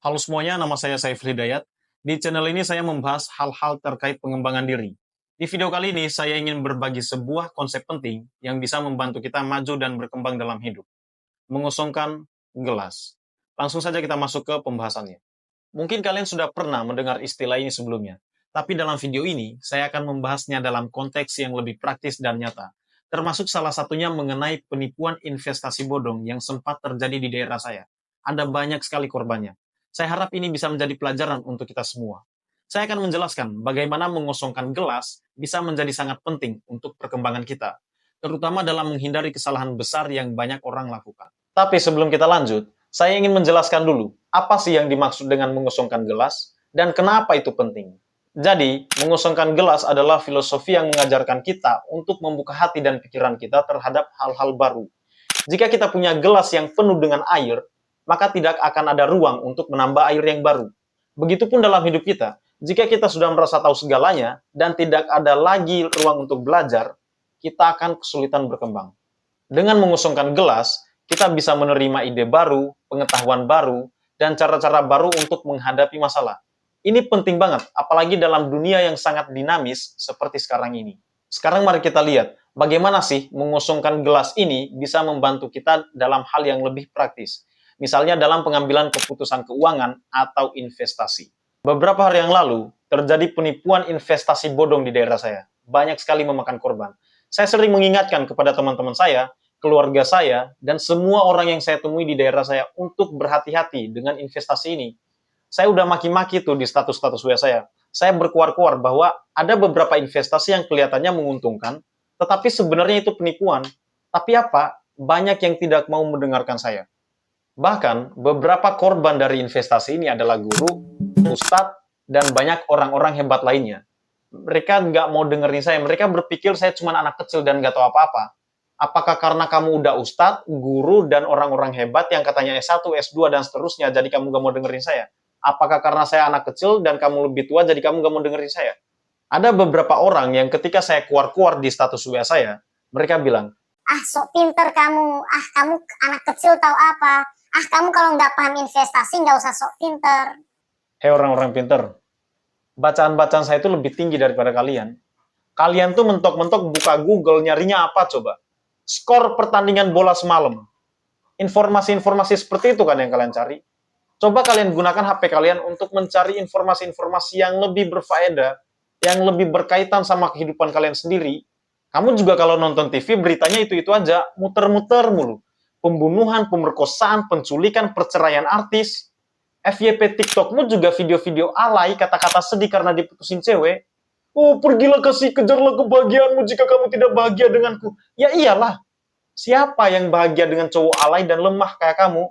Halo semuanya, nama saya Saiful Hidayat. Di channel ini saya membahas hal-hal terkait pengembangan diri. Di video kali ini, saya ingin berbagi sebuah konsep penting yang bisa membantu kita maju dan berkembang dalam hidup. Mengosongkan gelas. Langsung saja kita masuk ke pembahasannya. Mungkin kalian sudah pernah mendengar istilah ini sebelumnya, tapi dalam video ini, saya akan membahasnya dalam konteks yang lebih praktis dan nyata. Termasuk salah satunya mengenai penipuan investasi bodong yang sempat terjadi di daerah saya. Ada banyak sekali korbannya. Saya harap ini bisa menjadi pelajaran untuk kita semua. Saya akan menjelaskan bagaimana mengosongkan gelas bisa menjadi sangat penting untuk perkembangan kita, terutama dalam menghindari kesalahan besar yang banyak orang lakukan. Tapi sebelum kita lanjut, saya ingin menjelaskan dulu apa sih yang dimaksud dengan mengosongkan gelas dan kenapa itu penting. Jadi, mengosongkan gelas adalah filosofi yang mengajarkan kita untuk membuka hati dan pikiran kita terhadap hal-hal baru. Jika kita punya gelas yang penuh dengan air, maka tidak akan ada ruang untuk menambah air yang baru. Begitupun dalam hidup kita, jika kita sudah merasa tahu segalanya dan tidak ada lagi ruang untuk belajar, kita akan kesulitan berkembang. Dengan mengosongkan gelas, kita bisa menerima ide baru, pengetahuan baru, dan cara-cara baru untuk menghadapi masalah. Ini penting banget, apalagi dalam dunia yang sangat dinamis seperti sekarang ini. Sekarang mari kita lihat, bagaimana sih mengosongkan gelas ini bisa membantu kita dalam hal yang lebih praktis. Misalnya dalam pengambilan keputusan keuangan atau investasi. Beberapa hari yang lalu, terjadi penipuan investasi bodong di daerah saya. Banyak sekali memakan korban. Saya sering mengingatkan kepada teman-teman saya, keluarga saya, dan semua orang yang saya temui di daerah saya untuk berhati-hati dengan investasi ini. Saya udah maki-maki tuh di status-status WA saya. Saya berkuar-kuar bahwa ada beberapa investasi yang kelihatannya menguntungkan, tetapi sebenarnya itu penipuan. Tapi apa? Banyak yang tidak mau mendengarkan saya. Bahkan, beberapa korban dari investasi ini adalah guru, ustadz, dan banyak orang-orang hebat lainnya. Mereka nggak mau dengerin saya. Mereka berpikir saya cuma anak kecil dan nggak tahu apa-apa. Apakah karena kamu udah ustadz, guru, dan orang-orang hebat yang katanya S1, S2, dan seterusnya, jadi kamu nggak mau dengerin saya? Apakah karena saya anak kecil dan kamu lebih tua, jadi kamu nggak mau dengerin saya? Ada beberapa orang yang ketika saya keluar-keluar di status WA saya, mereka bilang, ah sok pinter kamu, ah kamu anak kecil tahu apa, ah kamu kalau nggak paham investasi nggak usah sok pinter. hei orang-orang pinter, bacaan-bacaan saya itu lebih tinggi daripada kalian. Kalian tuh mentok-mentok buka Google nyarinya apa coba? Skor pertandingan bola semalam. Informasi-informasi seperti itu kan yang kalian cari. Coba kalian gunakan HP kalian untuk mencari informasi-informasi yang lebih berfaedah, yang lebih berkaitan sama kehidupan kalian sendiri. Kamu juga kalau nonton TV, beritanya itu-itu aja, muter-muter mulu. Pembunuhan, pemerkosaan, penculikan, perceraian artis. FYP TikTokmu juga video-video alay, kata-kata sedih karena diputusin cewek. Oh, pergilah kasih, kejarlah kebahagiaanmu jika kamu tidak bahagia denganku. Ya iyalah, siapa yang bahagia dengan cowok alay dan lemah kayak kamu?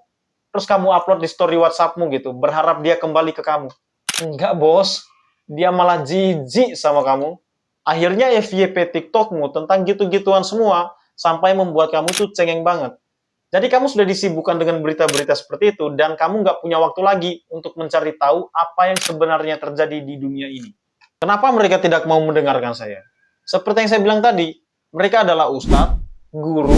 Terus kamu upload di story WhatsAppmu gitu, berharap dia kembali ke kamu. Enggak, bos. Dia malah jijik sama kamu. Akhirnya FYP TikTokmu tentang gitu-gituan semua, sampai membuat kamu tuh cengeng banget. Jadi kamu sudah disibukkan dengan berita-berita seperti itu, dan kamu nggak punya waktu lagi untuk mencari tahu apa yang sebenarnya terjadi di dunia ini. Kenapa mereka tidak mau mendengarkan saya? Seperti yang saya bilang tadi, mereka adalah ustadz, guru,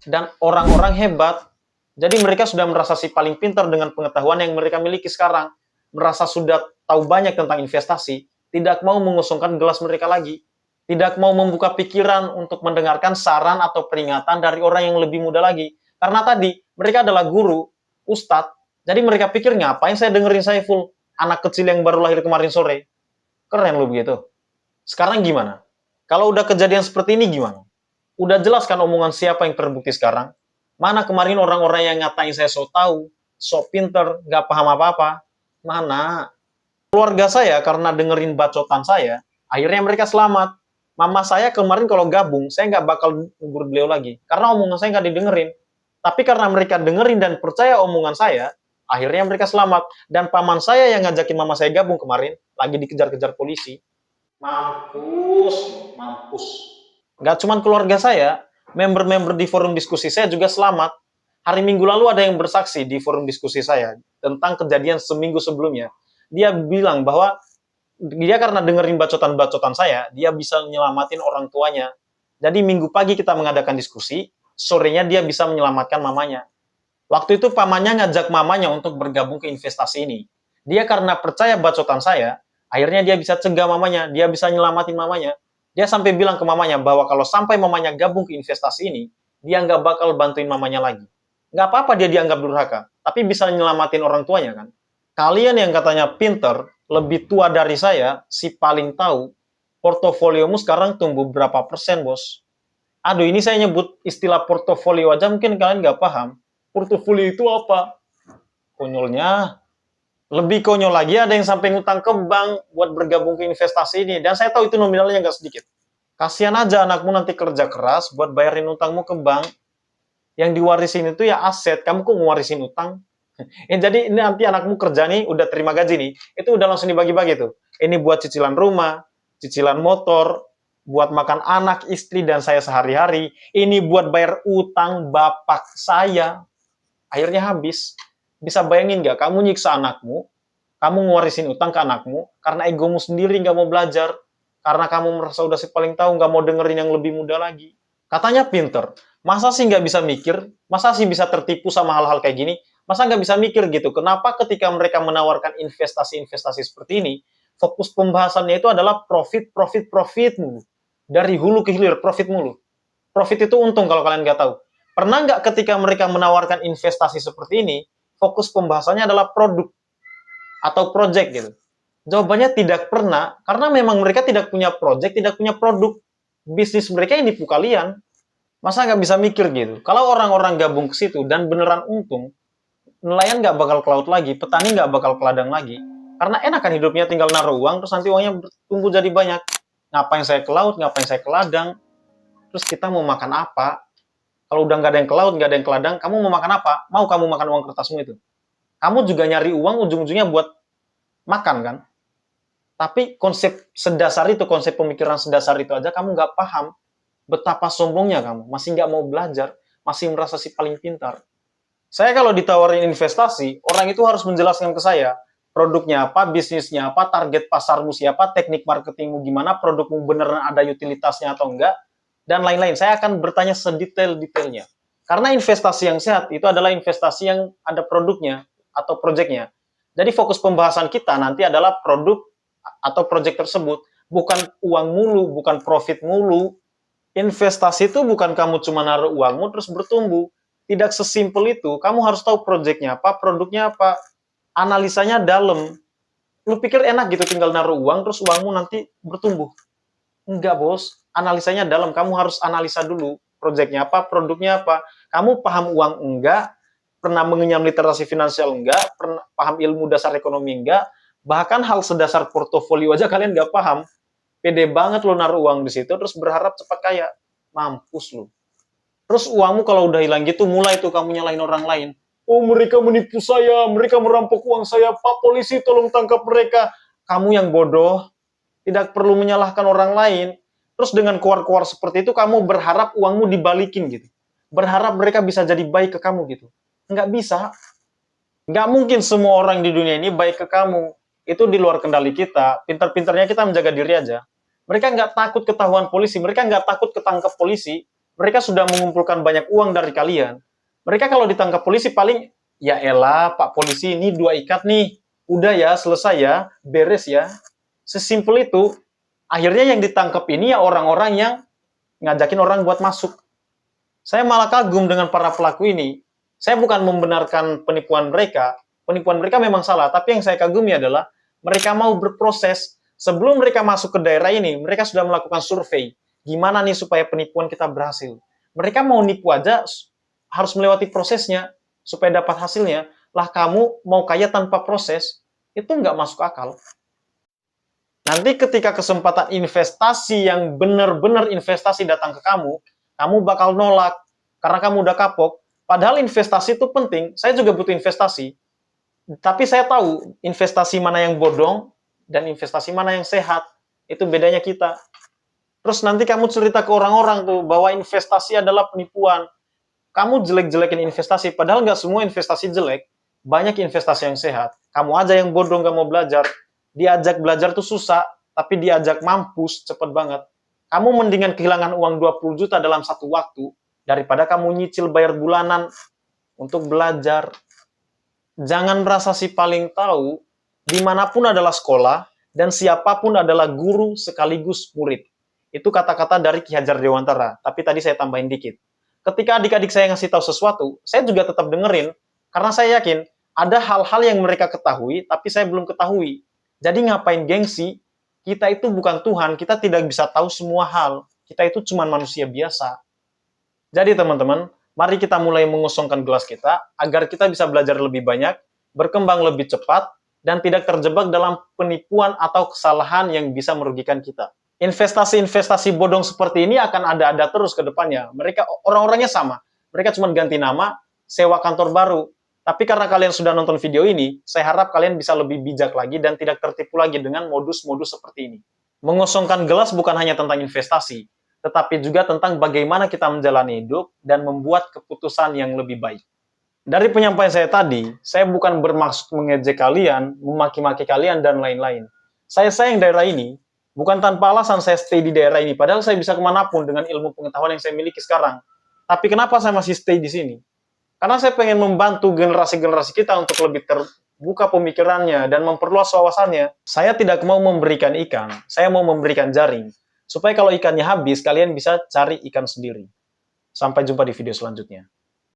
dan orang-orang hebat. Jadi mereka sudah merasa si paling pintar dengan pengetahuan yang mereka miliki sekarang. Merasa sudah tahu banyak tentang investasi, tidak mau mengosongkan gelas mereka lagi. Tidak mau membuka pikiran untuk mendengarkan saran atau peringatan dari orang yang lebih muda lagi. Karena tadi, mereka adalah guru, ustadz, jadi mereka pikir ngapain saya dengerin Saiful, anak kecil yang baru lahir kemarin sore. Keren lu begitu. Sekarang gimana? Kalau udah kejadian seperti ini gimana? Udah jelas kan omongan siapa yang terbukti sekarang? Mana kemarin orang-orang yang ngatain saya so tahu, so pinter, nggak paham apa-apa? Mana? Keluarga saya karena dengerin bacotan saya, akhirnya mereka selamat. Mama saya kemarin kalau gabung, saya nggak bakal negur beliau lagi. Karena omongan saya nggak didengerin. Tapi karena mereka dengerin dan percaya omongan saya, akhirnya mereka selamat. Dan paman saya yang ngajakin mama saya gabung kemarin, lagi dikejar-kejar polisi. Mampus, mampus. Nggak cuma keluarga saya, member-member di forum diskusi saya juga selamat. Hari Minggu lalu ada yang bersaksi di forum diskusi saya tentang kejadian seminggu sebelumnya. Dia bilang bahwa dia karena dengerin bacotan-bacotan saya, dia bisa nyelamatin orang tuanya. Jadi minggu pagi kita mengadakan diskusi, sorenya dia bisa menyelamatkan mamanya. Waktu itu pamannya ngajak mamanya untuk bergabung ke investasi ini. Dia karena percaya bacotan saya, akhirnya dia bisa cegah mamanya, dia bisa nyelamatin mamanya. Dia sampai bilang ke mamanya bahwa kalau sampai mamanya gabung ke investasi ini, dia nggak bakal bantuin mamanya lagi. Nggak apa-apa dia dianggap durhaka, tapi bisa nyelamatin orang tuanya kan. Kalian yang katanya pinter, lebih tua dari saya, si paling tahu, portofoliomu sekarang tumbuh berapa persen, bos? Aduh, ini saya nyebut istilah portofolio aja mungkin kalian nggak paham. Portofolio itu apa? Konyolnya, lebih konyol lagi ada yang sampai ngutang ke bank buat bergabung ke investasi ini. Dan saya tahu itu nominalnya nggak sedikit. Kasihan aja anakmu nanti kerja keras buat bayarin utangmu ke bank. Yang diwarisin itu ya aset. Kamu kok ngewarisin utang? Jadi ini nanti anakmu kerja nih, udah terima gaji nih. Itu udah langsung dibagi-bagi tuh. Ini buat cicilan rumah, cicilan motor, buat makan anak, istri, dan saya sehari-hari. Ini buat bayar utang bapak saya. Akhirnya habis. Bisa bayangin nggak, kamu nyiksa anakmu, kamu ngewarisin utang ke anakmu, karena egomu sendiri nggak mau belajar, karena kamu merasa udah si paling tahu, nggak mau dengerin yang lebih muda lagi. Katanya pinter, masa sih nggak bisa mikir, masa sih bisa tertipu sama hal-hal kayak gini, masa nggak bisa mikir gitu, kenapa ketika mereka menawarkan investasi-investasi seperti ini, fokus pembahasannya itu adalah profit, profit, profit mulu. Dari hulu ke hilir, profit mulu. Profit itu untung kalau kalian nggak tahu. Pernah nggak ketika mereka menawarkan investasi seperti ini, fokus pembahasannya adalah produk atau project gitu? Jawabannya tidak pernah, karena memang mereka tidak punya project, tidak punya produk. Bisnis mereka yang nipu kalian. Masa nggak bisa mikir gitu? Kalau orang-orang gabung ke situ dan beneran untung, nelayan nggak bakal ke laut lagi, petani nggak bakal ke ladang lagi. Karena enak kan hidupnya, tinggal naruh uang, terus nanti uangnya tumbuh jadi banyak. Ngapain saya ke laut, ngapain saya ke ladang, terus kita mau makan apa? Kalau udah nggak ada yang ke laut, nggak ada yang ke ladang, kamu mau makan apa? Mau kamu makan uang kertasmu itu? Kamu juga nyari uang ujung-ujungnya buat makan kan? Tapi konsep sedasar itu, konsep pemikiran sedasar itu aja kamu nggak paham. Betapa sombongnya kamu, masih nggak mau belajar, masih merasa si paling pintar. Saya kalau ditawarin investasi, orang itu harus menjelaskan ke saya, produknya apa, bisnisnya apa, target pasarmu siapa, teknik marketingmu gimana, produkmu beneran ada utilitasnya atau enggak, dan lain-lain. Saya akan bertanya sedetail-detailnya. Karena investasi yang sehat itu adalah investasi yang ada produknya atau proyeknya. Jadi fokus pembahasan kita nanti adalah produk atau proyek tersebut, bukan uang mulu, bukan profit mulu. Investasi itu bukan kamu cuma naruh uangmu terus bertumbuh. Tidak sesimpel itu. Kamu harus tahu proyeknya apa, produknya apa, analisanya dalam. Lu pikir enak gitu tinggal naruh uang terus uangmu nanti bertumbuh? Enggak, bos. Analisanya dalam. Kamu harus analisa dulu. Proyeknya apa, produknya apa. Kamu paham uang enggak, pernah mengenyam literasi finansial enggak, pernah paham ilmu dasar ekonomi enggak, bahkan hal sedasar portofolio aja kalian nggak paham. Pede banget lo naruh uang di situ terus berharap cepat kaya. Mampus lo. Terus uangmu kalau udah hilang gitu mulai tuh kamu nyalahin orang lain. Oh, mereka menipu saya, mereka merampok uang saya, Pak polisi tolong tangkap mereka. Kamu yang bodoh, tidak perlu menyalahkan orang lain. Terus dengan keluar-keluar seperti itu kamu berharap uangmu dibalikin gitu. Berharap mereka bisa jadi baik ke kamu gitu. Nggak bisa. Nggak mungkin semua orang di dunia ini baik ke kamu. Itu di luar kendali kita. Pintar-pintarnya kita menjaga diri aja. Mereka nggak takut ketahuan polisi. Mereka nggak takut ketangkep polisi. Mereka sudah mengumpulkan banyak uang dari kalian. Mereka kalau ditangkap polisi paling, ya elah Pak polisi ini 2 ikat nih. Udah ya, selesai ya, beres ya. Sesimpel itu. Akhirnya yang ditangkap ini ya orang-orang yang ngajakin orang buat masuk. Saya malah kagum dengan para pelaku ini. Saya bukan membenarkan penipuan mereka. Penipuan mereka memang salah, tapi yang saya kagumi adalah mereka mau berproses. Sebelum mereka masuk ke daerah ini, mereka sudah melakukan survei. Gimana nih supaya penipuan kita berhasil? Mereka mau nipu aja harus melewati prosesnya supaya dapat hasilnya. Lah kamu mau kaya tanpa proses, itu nggak masuk akal. Nanti ketika kesempatan investasi yang benar-benar investasi datang ke kamu bakal nolak karena kamu udah kapok. Padahal investasi itu penting, saya juga butuh investasi. Tapi saya tahu investasi mana yang bodong dan investasi mana yang sehat. Itu bedanya kita. Terus nanti kamu cerita ke orang-orang tuh bahwa investasi adalah penipuan. Kamu jelek-jelekin investasi, padahal nggak semua investasi jelek. Banyak investasi yang sehat. Kamu aja yang bodoh nggak mau belajar. Diajak belajar tuh susah, tapi diajak mampus cepet banget. Kamu mendingan kehilangan uang 20 juta dalam satu waktu, daripada kamu nyicil bayar bulanan untuk belajar. Jangan merasa si paling tahu, dimanapun adalah sekolah, dan siapapun adalah guru sekaligus murid. Itu kata-kata dari Ki Hajar Dewantara, tapi tadi saya tambahin dikit. Ketika adik-adik saya ngasih tahu sesuatu, saya juga tetap dengerin, karena saya yakin ada hal-hal yang mereka ketahui, tapi saya belum ketahui. Jadi ngapain gengsi? Kita itu bukan Tuhan, kita tidak bisa tahu semua hal. Kita itu cuma manusia biasa. Jadi teman-teman, mari kita mulai mengosongkan gelas kita, agar kita bisa belajar lebih banyak, berkembang lebih cepat, dan tidak terjebak dalam penipuan atau kesalahan yang bisa merugikan kita. Investasi-investasi bodong seperti ini akan ada terus ke depannya. Mereka orang-orangnya sama. Mereka cuma ganti nama, sewa kantor baru. Tapi karena kalian sudah nonton video ini, saya harap kalian bisa lebih bijak lagi dan tidak tertipu lagi dengan modus-modus seperti ini. Mengosongkan gelas bukan hanya tentang investasi, tetapi juga tentang bagaimana kita menjalani hidup dan membuat keputusan yang lebih baik. Dari penyampaian saya tadi, saya bukan bermaksud mengejek kalian, memaki-maki kalian, dan lain-lain. Saya sayang daerah ini, bukan tanpa alasan saya stay di daerah ini, padahal saya bisa kemanapun dengan ilmu pengetahuan yang saya miliki sekarang. Tapi kenapa saya masih stay di sini? Karena saya pengen membantu generasi-generasi kita untuk lebih terbuka pemikirannya dan memperluas wawasannya. Saya tidak mau memberikan ikan, saya mau memberikan jaring. Supaya kalau ikannya habis, kalian bisa cari ikan sendiri. Sampai jumpa di video selanjutnya.